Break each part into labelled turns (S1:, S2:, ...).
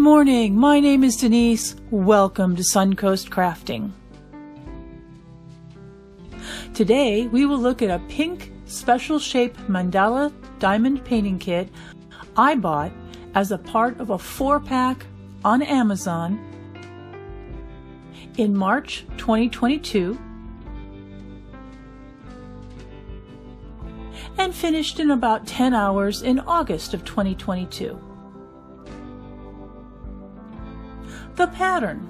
S1: morning, my name is Denise. Welcome to Suncoast Crafting. Today we will look at a pink special shape mandala diamond painting kit I bought as a part of a 4-pack on Amazon in March 2022 and finished in about 10 hours in August of 2022. The pattern.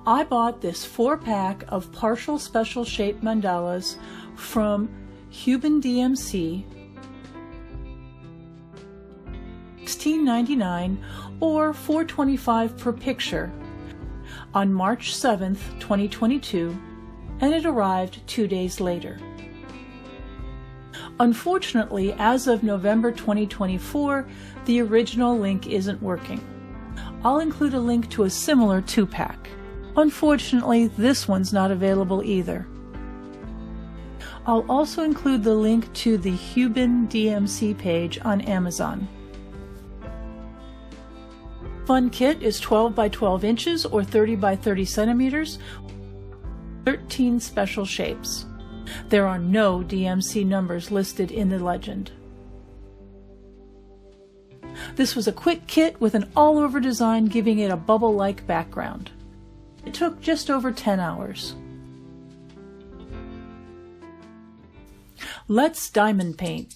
S1: I bought this 4-pack of partial special shape mandalas from Hubendmc, $16.99 or $4.25 per picture, on March 7th, 2022, and it arrived 2 days later. Unfortunately, as of November 2024, the original link isn't working. I'll include a link to a similar 2-pack. Unfortunately, this one's not available either. I'll also include the link to the Hubendmc page on Amazon. Fun kit is 12 by 12 inches or 30 by 30 centimeters, 13 special shapes. There are no DMC numbers listed in the legend. This was a quick kit with an all-over design giving it a bubble-like background. It took just over 10 hours. Let's diamond paint.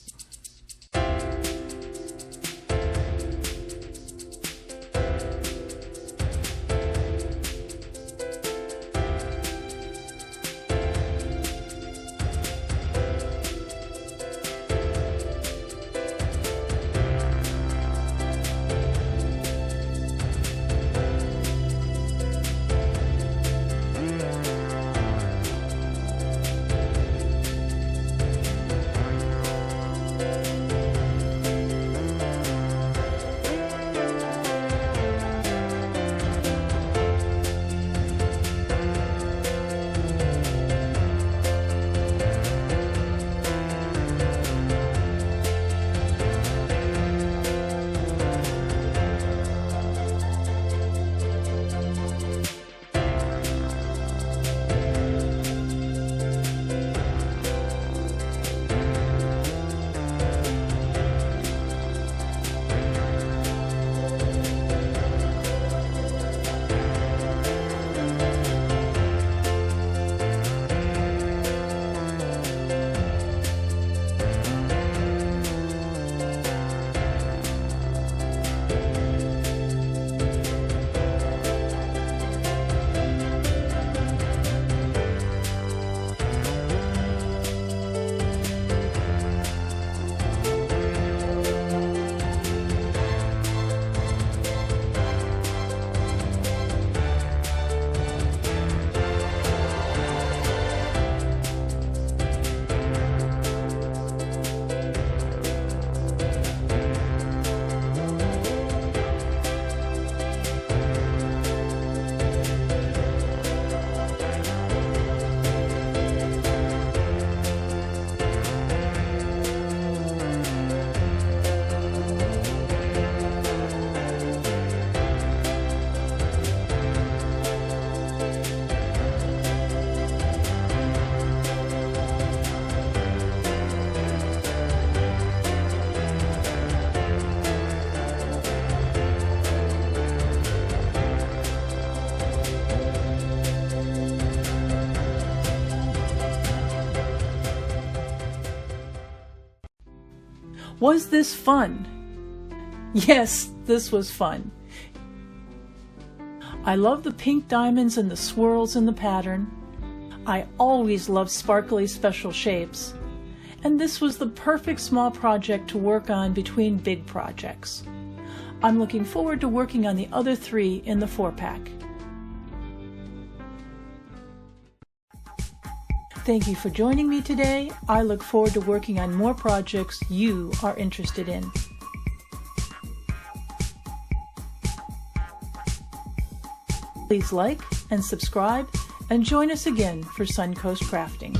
S1: Was this fun? Yes, this was fun. I love the pink diamonds and the swirls in the pattern. I always love sparkly special shapes. And this was the perfect small project to work on between big projects. I'm looking forward to working on the other 3 in the 4-pack. Thank you for joining me today. I look forward to working on more projects you are interested in. Please like and subscribe and join us again for Suncoast Crafting.